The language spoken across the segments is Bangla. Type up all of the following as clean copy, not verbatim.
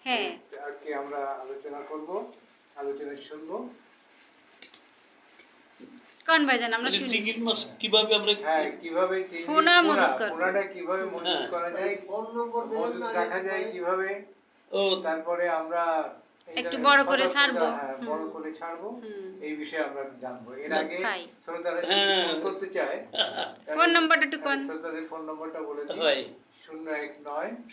হ্যাঁ আর কি আমরা আলোচনা করব, আলোচনা শুনবো। কোন ভাইজান আমরা শুনি চিংড়ি মাছ কিভাবে আমরা কিভাবে পোনা মজুত করব, পোনাটা কিভাবে মজুত করা যায়, মজুত রাখা যায় কিভাবে, ও তারপরে আমরা একটু বড় করে ছাড়বো, বড় করে ছাড়বো, এই বিষয়ে আমরা জানবো। এর আগে তাই। শ্রোতারা যদি ফোন করতে চায়, ফোন নাম্বারটা একটু কোন শ্রোতাদের ফোন নম্বরটা বলে দিই। হয় 019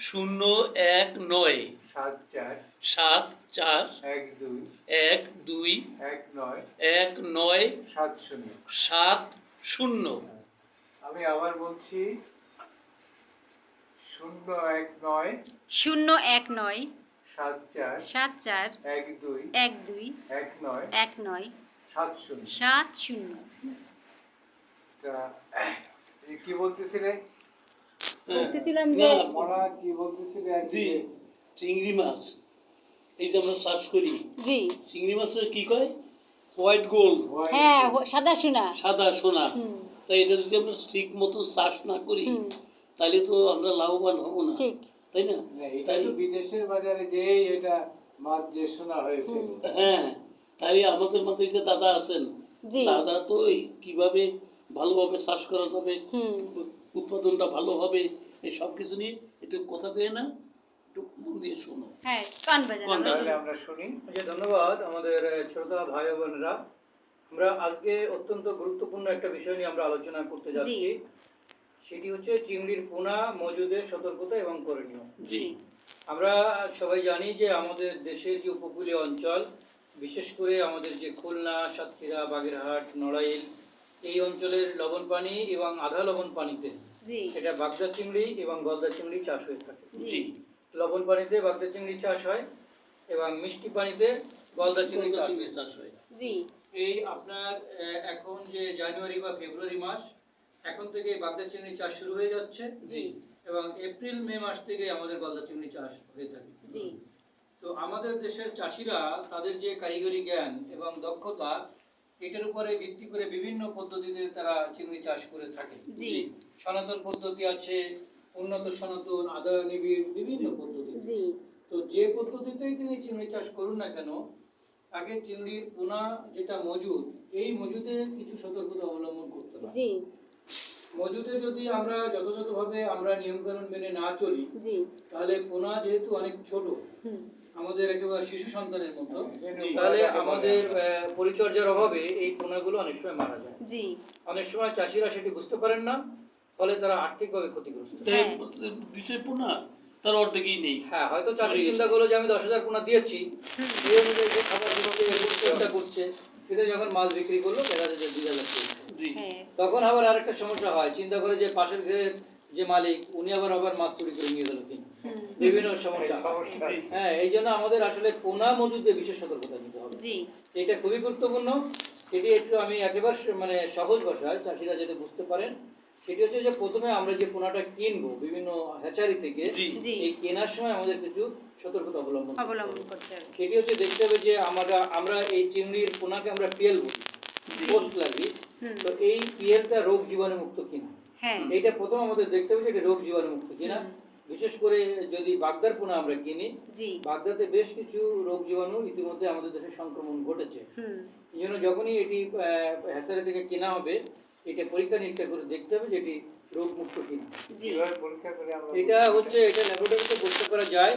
019 74 74 12 12 19 19 70। 70। আমি আবার বলছি 019 019 74 74 12 12 19 19 70। 70। তা কি বলতেছিলে? বলতেছিলাম যে মোরা কি বলতেছিলে? জি, চিংড়ি মাছ এই যে আমরা চাষ করি, জি চিংড়ি মাছের কি কয় হোয়াইট গোল্ড, হ্যাঁ সাদা সোনা, সাদা সোনা। তাই এটা যদি আমরা ঠিক মতো চাষ না করি তাহলে তো আমরা লাভবান হব না, ঠিক তাই না? এটা তো বিদেশের বাজারে যে এটা মাছ যে শোনা হয়েছে। হ্যাঁ, তাই আমাদের মধ্যে যে দাদা আছেন, দাদা তো এই কিভাবে ভালোভাবে চাষ করা যাবে, উৎপাদনটা ভালো হবে, এই সব কিছু নিয়ে একটু কথা কয়ে না, একটু মন দিয়ে শোনো। হ্যাঁ কোন ভাইজান তাহলে আমরা শুনি। ধন্যবাদ আমাদের শ্রোতা ভাই ও বোনেরা। আমরা আজকে অত্যন্ত গুরুত্বপূর্ণ একটা বিষয় নিয়ে আমরা আলোচনা করতে যাচ্ছি। সেটি হচ্ছে চিংড়ির পোনা মজুদের সতর্কতা এবং করণীয়। জি, আমরা সবাই জানি যে আমাদের দেশের যে উপকূলীয় অঞ্চল, বিশেষ করে আমাদের যে খুলনা, সাতক্ষীরা, বাগেরহাট, নড়াইল, এই অঞ্চলের লবণ পানি এবং আধা লবণ পানিতে এটা বাগদা চিংড়ি এবং গলদা চিংড়ি চাষ হয়ে থাকে। জি, লবণ পানিতে বাগদা চিংড়ি চাষ হয় এবং মিষ্টি পানিতে গলদা চিংড়ি চাষ হয়। জি এই আপনার এখন যে জানুয়ারি বা ফেব্রুয়ারি মাস, এখন থেকে বাগদা চিংড়ি চাষ শুরু হয়ে যাচ্ছে। জি এবং এপ্রিল মে মাস থেকে আমাদের গলদা চিংড়ি চাষ হয়ে থাকে। জি তো আমাদের দেশের চাষিরা তাদের যে কারিগরি জ্ঞান এবং দক্ষতা, এটার উপরে ভিত্তি করে বিভিন্ন পদ্ধতিতে তারা চিংড়ি চাষ করে থাকে। জি সনাতন পদ্ধতি আছে, উন্নত সনাতন, আদা নিবিড়, বিভিন্ন পদ্ধতি। জি তো যে পদ্ধতিতেই তিনি চিংড়ি চাষ করুন না কেন, আগে চিংড়ির পোনা যেটা মজুদ, এই মজুদে কিছু সতর্কতা অবলম্বন করতে হবে। জি মজুদে যদি আমরা যথাযথভাবে আমরা নিয়মকানুন মেনে না চলি, তাহলে পোনা যেহেতু অনেক ছোট, আমাদের একেবারে শিশু সন্তানের মতো, তাহলে আমাদের পরিচর্যার অভাবে এই পোনাগুলো অনেক সময় মারা যায়। অনেক সময় চাষিরা সেটি বুঝতে পারেন না, ফলে তারা আর্থিকভাবে ক্ষতিগ্রস্ত। দিছে পোনা তার অর্ধেকই নেই। হ্যাঁ, হয়তো চাষি চিন্তা করলো যে আমি 10,000 পোনা দিয়েছি, এই অনুযায়ী যে খাবার দিচ্ছে, চেষ্টা করছে, কিন্তু যখন মাছ বিক্রি করলো দেখা যায় যে 2,000 তখন আবার আরেকটা সমস্যা হয়, চিন্তা করে যে পাশের ঘরের যে মালিক উনি আবার মাছ চুরি করে নিয়ে গেল কিনা, বিভিন্ন সমস্যা। হ্যাঁ, এই জন্য আমাদের আসলে পোনা মজুদে বিশেষ সতর্কতা নিতে হবে। এটা খুবই গুরুত্বপূর্ণ। সেটি একটু আমি একেবারে সহজ ভাষায় চাষিরা যাতে বুঝতে পারেন, সেটি হচ্ছে যে প্রথমে আমরা যে পোনাটা কিনবো বিভিন্ন হ্যাচারি থেকে, এই কেনার সময় আমাদের কিছু সতর্কতা অবলম্বন করতে হবে। সেটি হচ্ছে দেখতে হবে যে আমরা এই চিংড়ির পোনাকে আমরা পিএল বলি, পোস্ট লাগি। তো এই পিএলটা রোগ জীবাণু মুক্ত কিনা, এইটা প্রথম আমাদের দেখতে হবে যে এটা রোগ জীবাণু মুক্ত কিনা। বিশেষ করে যদি বাগদার পোনা আমরা কিনি, বাগদাতে বেশ কিছু রোগ জীবাণু ইতিমধ্যে আমাদের দেশে সংক্রমণ ঘটেছে। এই জন্য যখনই এটি হ্যাচারি থেকে কেনা হবে, এটা পরীক্ষা নিরীক্ষা করে দেখতে হবে যে এটি রোগ মুক্ত কিনা। এটা হচ্ছে এটা ল্যাবরেটরিতে পরীক্ষা করা যায়।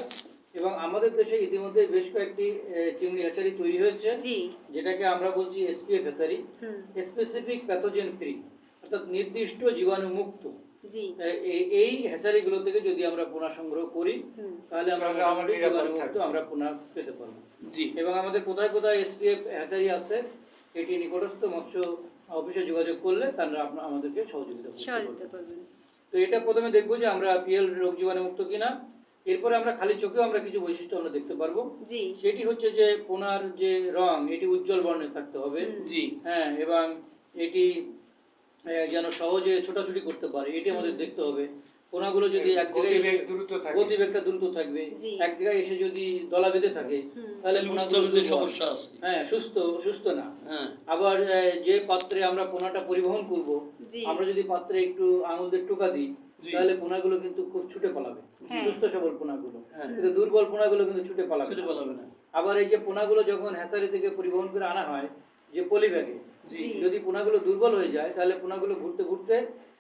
এবং আমাদের দেশে ইতিমধ্যে বেশ কয়েকটি চিংড়ি হ্যাচারি তৈরি হয়েছে, যেটাকে আমরা বলছি SPF hatchery, specific pathogen free, অর্থাৎ নির্দিষ্ট জীবাণু মুক্ত। এই হ্যাচারি গুলো থেকে যদি আমরা পোনা সংগ্রহ করি, তাহলে আমরা জীবাণু মুক্ত আমরা পোনা পেতে পারবো। এবং আমাদের কোথায় কোথায় এসপিএফ হ্যাচারি আছে, এটি নিকটস্থ মৎস্য অফিসে যোগাযোগ করলে তারা আমাদেরকে সহযোগিতা করবেন। তো এটা প্রথমে দেখবো যে আমরা পিএল রোগ জীবাণু মুক্ত কিনা। এরপরে আমরা খালি চোখেও আমরা কিছু বৈশিষ্ট্য আমরা দেখতে পারবো। সেটি হচ্ছে যে পোনার যে রং, এটি উজ্জ্বল বর্ণের থাকতে হবে। হ্যাঁ, এবং এটি যেন সহজে ছোটাছুটি করতে পারে, এটি আমাদের দেখতে হবে। পোনাগুলো যদি এক জায়গায় গতিবেগটা দ্রুত থাকবে, এক জায়গায় এসে যদি দলা বেঁধে থাকে, তাহলে পোনাগুলো সমস্যা আছে। হ্যাঁ, সুস্থ না। আবার যে পাত্রে আমরা পোনাটা পরিবহন করব, আমরা যদি পাত্রে একটু আঙুল দিয়ে টোকা দিই, জি। তাহলে পোনাগুলো কিন্তু খুব ছুটে পালাবে, হ্যাঁ। সুস্থ সবল পোনাগুলো। হ্যাঁ। কিন্তু দুর্বল পোনাগুলো কিন্তু ছুটে পালাবে সেটা না। বলা হবে না। আবার এই যে পোনাগুলো যখন হ্যাচারি থেকে পরিবহন করে আনা হয় যে পলি ব্যাগে, জি। যদি পোনাগুলো দুর্বল হয়ে যায় তাহলে পোনাগুলো ঘুরতে ঘুরতে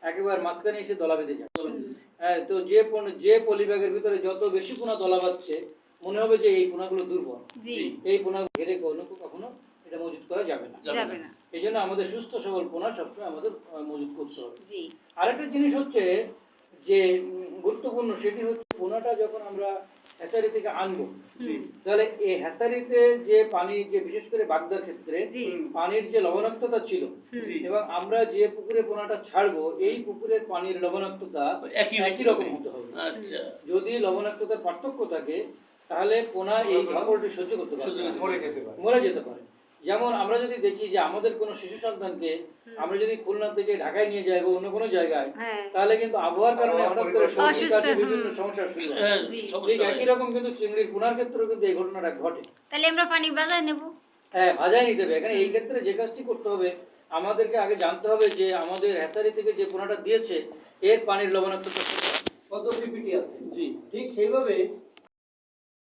একেবারে মাঝখানে এসে দলা বেঁধে যায়। হ্যাঁ, তো যে পলি ব্যাগের ভিতরে যত বেশি পোনা দলা বাঁধছে মনে হবে যে এই পোনাগুলো দুর্বল, জি এই পোনা ঘেরে কখনো এটা মজুত করা যাবে না। যাবে না এই জন্য আমাদের সুস্থ সবল পোনা সবসময় আমাদের মজুত করতে হবে। জি আরেকটা জিনিস হচ্ছে যে গুরুত্বপূর্ণ, সেটি হচ্ছে পোনাটা যখন আমরা হ্যাচারি থেকে আনবো, তাহলে এই হ্যাচারিতে যে পানি, যে বিশেষ করে বাগদার ক্ষেত্রে জি পানির যে লবণাক্ততা ছিল এবং আমরা যে পুকুরে পোনাটা ছাড়বো এই পুকুরের পানির লবণাক্ততা একই রকম হতে হবে। আচ্ছা। যদি লবণাক্ততার পার্থক্য থাকে তাহলে পোনা এই ধকলটি সহ্য করতে পারবে না, মরে যেতে পারে। মরে যেতে পারে। যেমন আমরা যদি দেখি যে আমাদের কোনো শিশু সন্তানকে আমরা যদি খুলনা থেকে ঢাকায় নিয়ে যাই বা অন্য কোনো জায়গায়, হ্যাঁ তাহলে কিন্তু আবহাওয়ার কারণে হঠাৎ করে সর্দি অসুস্থ, কাশি বিভিন্ন সমস্যা শুরু হয়। হ্যাঁ, জি। ঠিক সমস্যা একই হয়। রকম কিন্তু চিংড়ির পোনার ক্ষেত্রেও কিন্তু এই ঘটনাটা ঘটে। তাহলে আমরা পানি বাজায় নেব হ্যাঁ, ভাজায় নিতে হবে। এখানে এই ক্ষেত্রে যে কাজটি করতে হবে, আমাদেরকে আগে জানতে হবে যে আমাদের হ্যাচারি থেকে যে পোনাটা দিয়েছে এর পানির লবণাক্ততা কত পিপিটি আছে। জি। ঠিক সেইভাবে